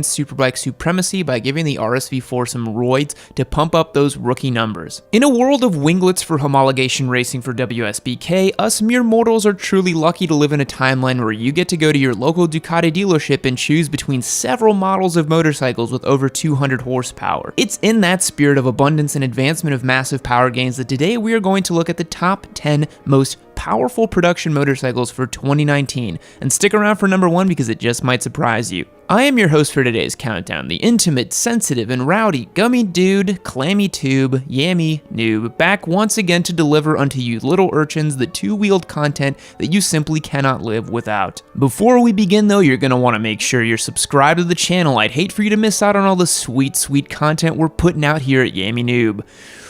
superbike supremacy by giving the RSV4 some roids to pump up those rookie numbers. In a world of winglets for homologation racing for WSBK, us mere mortals are truly lucky to live in a timeline where you get to go to your local Ducati dealership and choose between several models of motorcycles with over 200 horsepower. It's in that spirit of abundance and advancement of massive power gains that today we are going to look at the top 10 most powerful production motorcycles for 2019, and stick around for number 1 because it just might surprise you. I am your host for today's countdown, the intimate, sensitive, and rowdy gummy dude, clammy tube, yammy noob, back once again to deliver unto you little urchins the two-wheeled content that you simply cannot live without. Before we begin though, you're going to want to make sure you're subscribed to the channel. I'd hate for you to miss out on all the sweet content we're putting out here at Yammy Noob.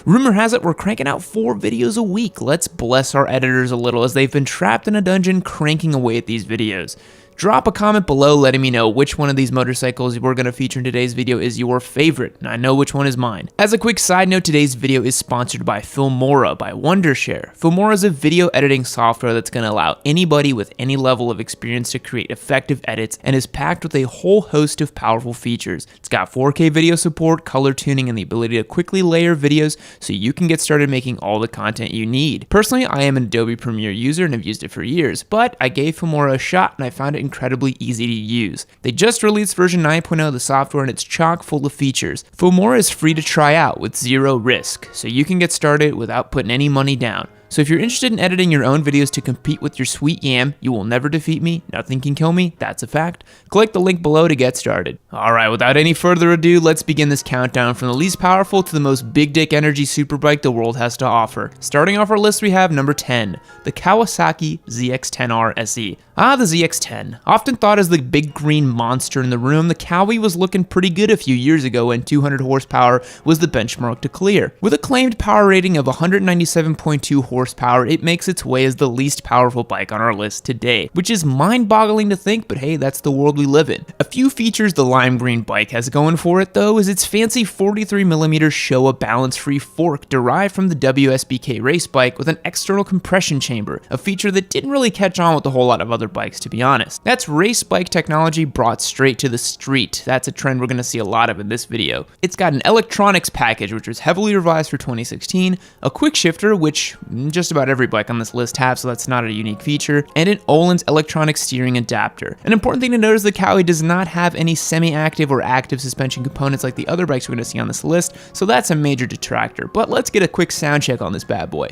Rumor has it we're cranking out 4 videos a week. Let's bless our editors a little as they've been trapped in a dungeon cranking away at these videos. Drop a comment below letting me know which one of these motorcycles we're going to feature in today's video is your favorite, and I know which one is mine. As a quick side note, today's video is sponsored by Filmora by Wondershare. Filmora is a video editing software that's going to allow anybody with any level of experience to create effective edits and is packed with a whole host of powerful features. It's got 4K video support, color tuning, and the ability to quickly layer videos so you can get started making all the content you need. Personally, I am an Adobe Premiere user and have used it for years, but I gave Filmora a shot and I found it incredibly easy to use. They just released version 9.0 of the software and it's chock full of features. Filmora is free to try out with zero risk, so you can get started without putting any money down. So if you're interested in editing your own videos to compete with your sweet yam, you will never defeat me, nothing can kill me, that's a fact. Click the link below to get started. Alright, without any further ado, let's begin this countdown from the least powerful to the most big dick energy superbike the world has to offer. Starting off our list we have number 10, the Kawasaki ZX-10R SE. The ZX-10. Often thought as the big green monster in the room, the Kawi was looking pretty good a few years ago when 200 horsepower was the benchmark to clear. With a claimed power rating of 197.2 horsepower, it makes its way as the least powerful bike on our list today, which is mind-boggling to think, but hey, that's the world we live in. A few features the lime green bike has going for it though is its fancy 43mm Showa balance-free fork derived from the WSBK race bike with an external compression chamber, a feature that didn't really catch on with a whole lot of other bikes, to be honest. That's race bike technology brought straight to the street. That's a trend we're going to see a lot of in this video. It's got an electronics package which was heavily revised for 2016, a quick shifter which just about every bike on this list have, so that's not a unique feature, and an Öhlins electronic steering adapter. An important thing to note is the Kawi does not have any semi-active or active suspension components like the other bikes we're going to see on this list, so that's a major detractor. But let's get a quick sound check on this bad boy.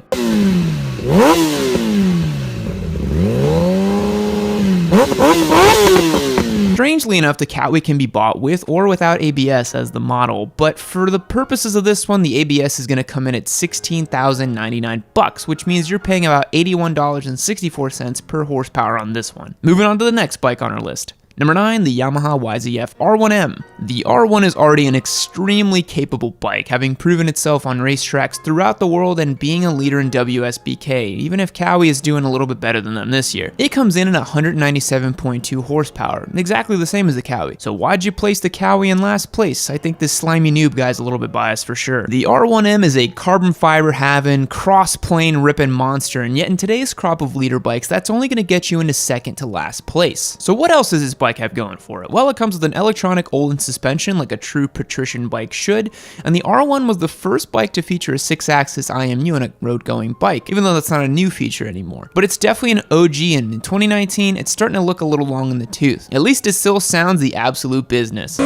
Strangely enough, the Kawi can be bought with or without ABS as the model, but for the purposes of this one, the ABS is going to come in at $16,099, which means you're paying about $81.64 per horsepower on this one. Moving on to the next bike on our list. Number 9, the Yamaha YZF R1M. The R1 is already an extremely capable bike, having proven itself on racetracks throughout the world and being a leader in WSBK, even if Kawi is doing a little bit better than them this year. It comes in at 197.2 horsepower, exactly the same as the Kawi. So why'd you place the Kawi in last place? I think this slimy noob guy's a little bit biased for sure. The R1M is a carbon fiber having, cross-plane ripping monster, and yet in today's crop of leader bikes, that's only going to get you into second to last place. So what else is this bike have going for it? Well, it comes with an electronic Öhlins suspension like a true patrician bike should, and the R1 was the first bike to feature a 6-axis IMU on a road-going bike, even though that's not a new feature anymore. But it's definitely an OG, and in 2019, it's starting to look a little long in the tooth. At least it still sounds the absolute business.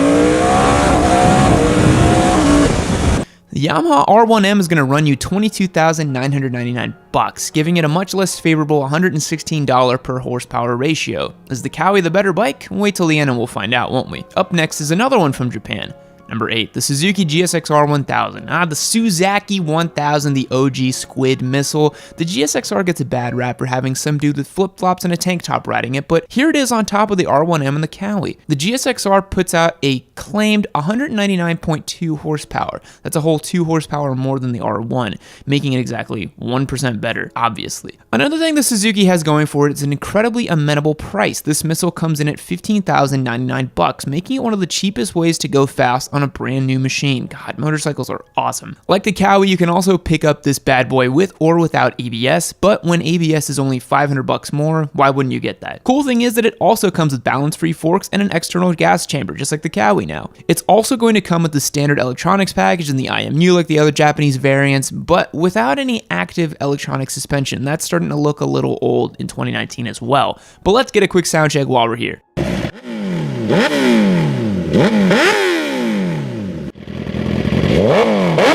The Yamaha R1M is going to run you $22,999, giving it a much less favorable $116 per horsepower ratio. Is the Kawi the better bike? Wait till the end and we'll find out, won't we? Up next is another one from Japan. Number 8, the Suzuki GSX-R 1000. The Suzaki 1000, the OG squid missile. The GSX-R gets a bad rap for having some dude with flip-flops and a tank top riding it, but here it is on top of the R1M and the Kawi. The GSX-R puts out a claimed 199.2 horsepower. That's a whole 2 horsepower more than the R1, making it exactly 1% better, obviously. Another thing the Suzuki has going for it is an incredibly amenable price. This missile comes in at $15,099, making it one of the cheapest ways to go fast on on a brand new machine. God, motorcycles are awesome. Like the Cowie, you can also pick up this bad boy with or without ABS, but when ABS is only $500 more, why wouldn't you get that? Cool thing is that it also comes with balance-free forks and an external gas chamber, just like the Cowie now. It's also going to come with the standard electronics package and the IMU like the other Japanese variants, but without any active electronic suspension. That's starting to look a little old in 2019 as well. But let's get a quick sound check while we're here.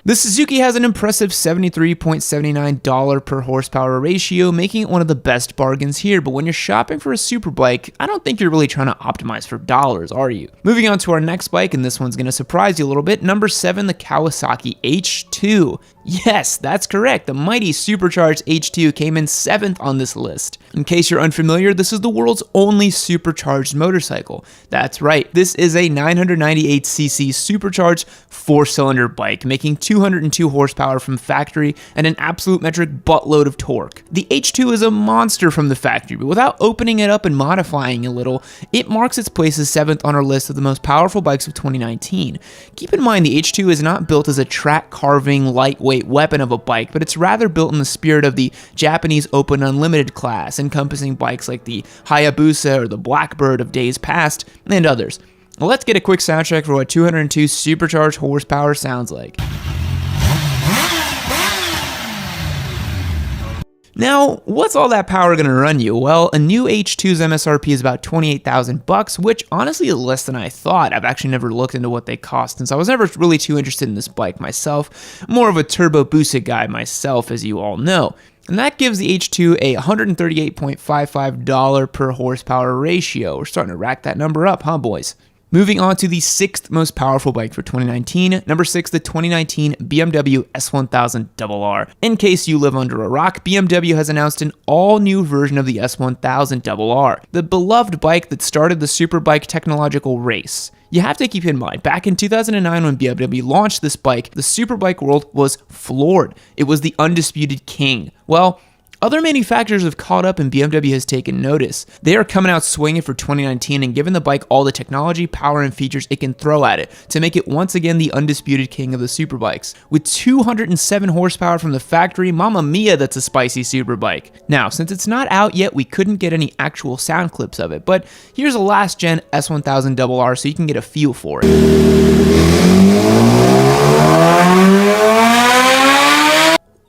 The Suzuki has an impressive $73.79 per horsepower ratio, making it one of the best bargains here, but when you're shopping for a superbike, I don't think you're really trying to optimize for dollars, are you? Moving on to our next bike, and this one's going to surprise you a little bit, number 7, the Kawasaki H2. Yes, that's correct, the mighty supercharged H2 came in 7th on this list. In case you're unfamiliar, this is the world's only supercharged motorcycle. That's right, this is a 998cc supercharged 4-cylinder bike, making 202 horsepower from factory and an absolute metric buttload of torque. The H2 is a monster from the factory, but without opening it up and modifying a little, it marks its place as 7th on our list of the most powerful bikes of 2019. Keep in mind the H2 is not built as a track carving, lightweight weapon of a bike, but it's rather built in the spirit of the Japanese Open Unlimited class, encompassing bikes like the Hayabusa or the Blackbird of days past, and others. Well, let's get a quick sound check for what 202 supercharged horsepower sounds like. Now, what's all that power going to run you? Well, a new H2's MSRP is about $28,000, which honestly is less than I thought. I've actually never looked into what they cost since I was never really too interested in this bike myself. More of a turbo boosted guy myself, as you all know. And that gives the H2 a $138.55 per horsepower ratio. We're starting to rack that number up, huh, boys? Moving on to the 6th most powerful bike for 2019, number 6, the 2019 BMW S1000RR. In case you live under a rock, BMW has announced an all-new version of the S1000RR, the beloved bike that started the superbike technological race. You have to keep in mind, back in 2009 when BMW launched this bike, the superbike world was floored. It was the undisputed king. Well, other manufacturers have caught up and BMW has taken notice. They are coming out swinging for 2019 and giving the bike all the technology, power, and features it can throw at it to make it once again the undisputed king of the superbikes. With 207 horsepower from the factory, mamma mia, that's a spicy superbike. Now, since it's not out yet, we couldn't get any actual sound clips of it, but here's a last gen S1000RR so you can get a feel for it.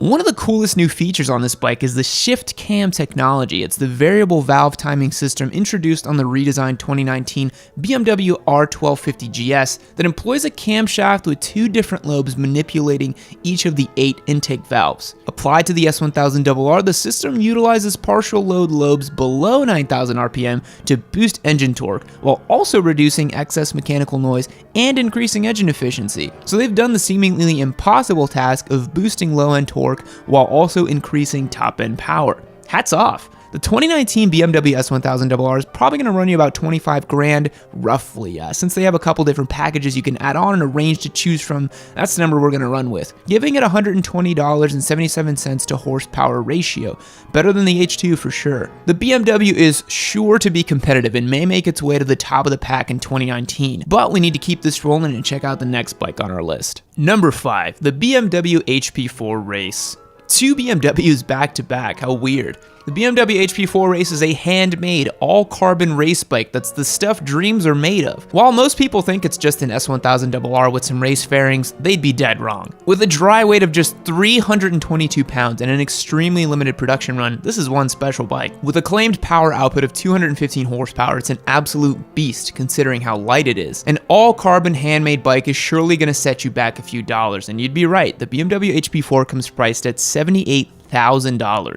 One of the coolest new features on this bike is the Shift Cam technology. It's the variable valve timing system introduced on the redesigned 2019 BMW R1250 GS that employs a camshaft with 2 different lobes manipulating each of the 8 intake valves. Applied to the S1000RR, the system utilizes partial load lobes below 9,000 RPM to boost engine torque, while also reducing excess mechanical noise and increasing engine efficiency. So they've done the seemingly impossible task of boosting low-end torque while also increasing top-end power. Hats off! The 2019 BMW S1000RR is probably going to run you about 25 grand, roughly. Since they have a couple different packages you can add on and a range to choose from, that's the number we're going to run with, giving it $120.77 to horsepower ratio. Better than the H2 for sure. The BMW is sure to be competitive and may make its way to the top of the pack in 2019, but we need to keep this rolling and check out the next bike on our list. Number 5, the BMW HP4 Race. 2 BMWs back to back, how weird. The BMW HP4 Race is a handmade, all-carbon race bike that's the stuff dreams are made of. While most people think it's just an S1000RR with some race fairings, they'd be dead wrong. With a dry weight of just 322 pounds and an extremely limited production run, this is one special bike. With a claimed power output of 215 horsepower, it's an absolute beast considering how light it is. An all-carbon handmade bike is surely going to set you back a few dollars, and you'd be right, the BMW HP4 comes priced at $78,000,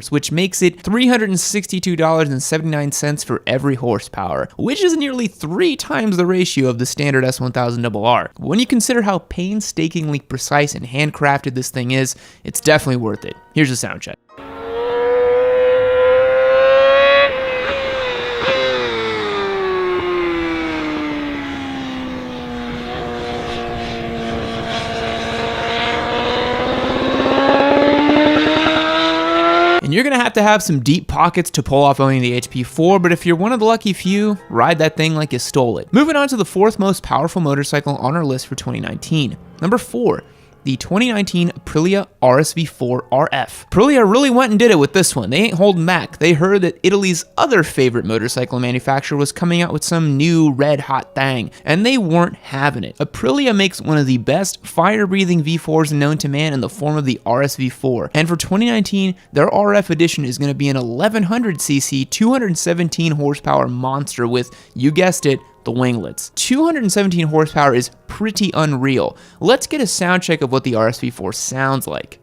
which makes it $362.79 for every horsepower, which is nearly 3 times the ratio of the standard S1000RR. When you consider how painstakingly precise and handcrafted this thing is, it's definitely worth it. Here's a sound check. And you're gonna have to have some deep pockets to pull off owning the HP4, but if you're one of the lucky few, ride that thing like you stole it. Moving on to the fourth most powerful motorcycle on our list for 2019. Number 4. The 2019 Aprilia RSV4 RF. Aprilia really went and did it with this one. They ain't holding back. They heard that Italy's other favorite motorcycle manufacturer was coming out with some new red hot thing, and they weren't having it. Aprilia makes one of the best fire-breathing V4s known to man in the form of the RSV4, and for 2019, their RF edition is going to be an 1100cc, 217 horsepower monster with, you guessed it, the winglets. 217 horsepower is pretty unreal. Let's get a sound check of what the RSV4 sounds like.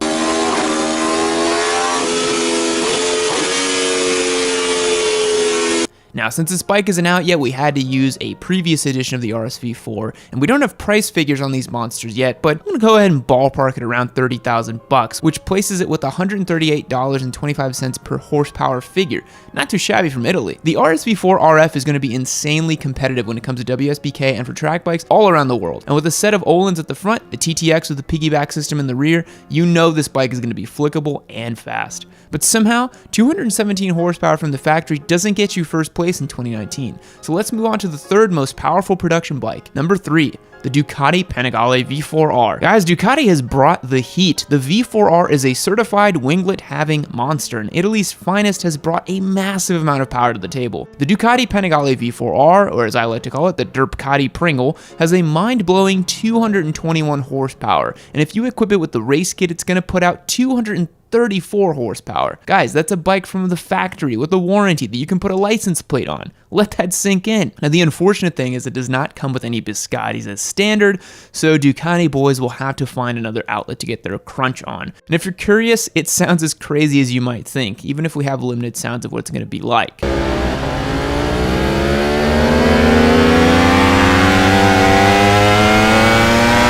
Now, since this bike isn't out yet, we had to use a previous edition of the RSV4, and we don't have price figures on these monsters yet, but I'm gonna go ahead and ballpark it around 30,000 bucks, which places it with $138.25 per horsepower figure. Not too shabby from Italy. The RSV4 RF is gonna be insanely competitive when it comes to WSBK and for track bikes all around the world. And with a set of Öhlins at the front, a TTX with a piggyback system in the rear, you know this bike is gonna be flickable and fast. But somehow, 217 horsepower from the factory doesn't get you first place in 2019. So let's move on to the third most powerful production bike. Number 3, the Ducati Panigale V4R. Guys, Ducati has brought the heat. The V4R is a certified winglet-having monster, and Italy's finest has brought a massive amount of power to the table. The Ducati Panigale V4R, or as I like to call it, the Ducati Pringle, has a mind-blowing 221 horsepower, and if you equip it with the race kit, it's going to put out 234 horsepower. Guys, that's a bike from the factory with a warranty that you can put a license plate on. Let that sink in. Now, the unfortunate thing is it does not come with any biscottis as standard, so Ducati boys will have to find another outlet to get their crunch on. And if you're curious, it sounds as crazy as you might think, even if we have limited sounds of what it's going to be like.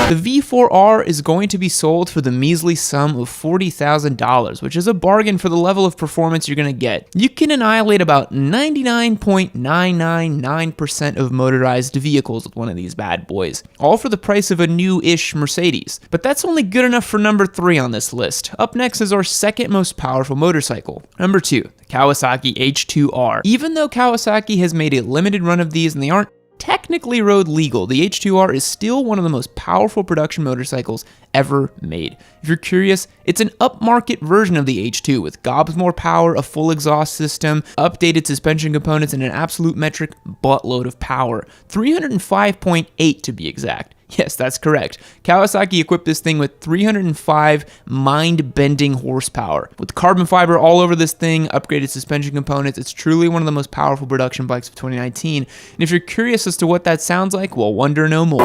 The V4R is going to be sold for the measly sum of $40,000, which is a bargain for the level of performance you're going to get. You can annihilate about 99.999% of motorized vehicles with one of these bad boys, all for the price of a new-ish Mercedes. But that's only good enough for number 3 on this list. Up next is our second most powerful motorcycle. Number 2, the Kawasaki H2R. Even though Kawasaki has made a limited run of these and they aren't technically road legal, the H2R is still one of the most powerful production motorcycles ever made. If you're curious, it's an upmarket version of the H2 with gobs more power, a full exhaust system, updated suspension components, and an absolute metric buttload of power. 305.8 to be exact. Yes, that's correct. Kawasaki equipped this thing with 305 mind-bending horsepower. With carbon fiber all over this thing, upgraded suspension components, it's truly one of the most powerful production bikes of 2019. And if you're curious as to what that sounds like, well, wonder no more.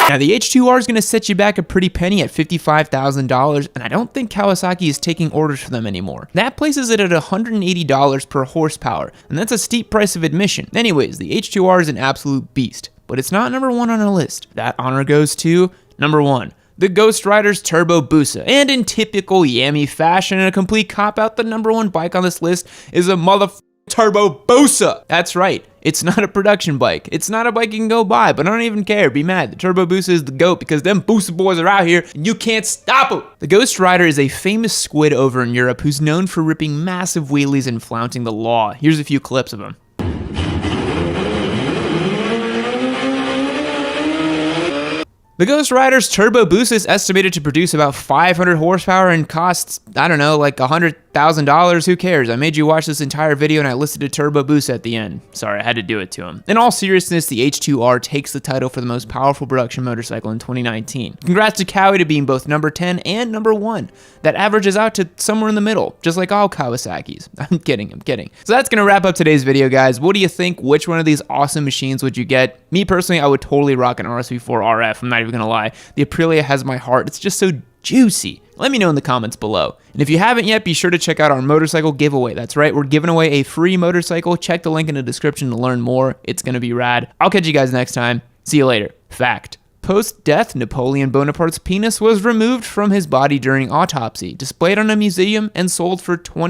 Now, the H2R is going to set you back a pretty penny at $55,000, and I don't think Kawasaki is taking orders for them anymore. That places it at $180 per horsepower, and that's a steep price of admission. Anyways, the H2R is an absolute beast, but it's not number 1 on our list. That honor goes to number 1. The Ghost Rider's Turbo Busa. And in typical Yami fashion and a complete cop-out, the number 1 bike on this list is a Turbo Busa. That's right. It's not a production bike. It's not a bike you can go buy, but I don't even care. Be mad. The Turbo Busa is the GOAT because them Busa boys are out here and you can't stop them. The Ghost Rider is a famous squid over in Europe who's known for ripping massive wheelies and flaunting the law. Here's a few clips of him. The Ghost Rider's Turbo Busa is estimated to produce about 500 horsepower and costs, I don't know, like $100,000. Who cares? I made you watch this entire video and I listed a Turbo Busa at the end. Sorry, I had to do it to him. In all seriousness, the H2R takes the title for the most powerful production motorcycle in 2019. Congrats to Kawi to being both number 10 and number 1. That averages out to somewhere in the middle, just like all Kawasaki's. I'm kidding. So that's gonna wrap up today's video, guys. What do you think? Which one of these awesome machines would you get? Me personally, I would totally rock an RSV4 RF. I'm not even gonna lie. The Aprilia has my heart. It's just so juicy. Let me know in the comments below. And if you haven't yet, be sure to check out our motorcycle giveaway. That's right, we're giving away a free motorcycle. Check the link in the description to learn more. It's gonna be rad. I'll catch you guys next time. See you later. Fact. Post-death, Napoleon Bonaparte's penis was removed from his body during autopsy, displayed on a museum, and sold for $20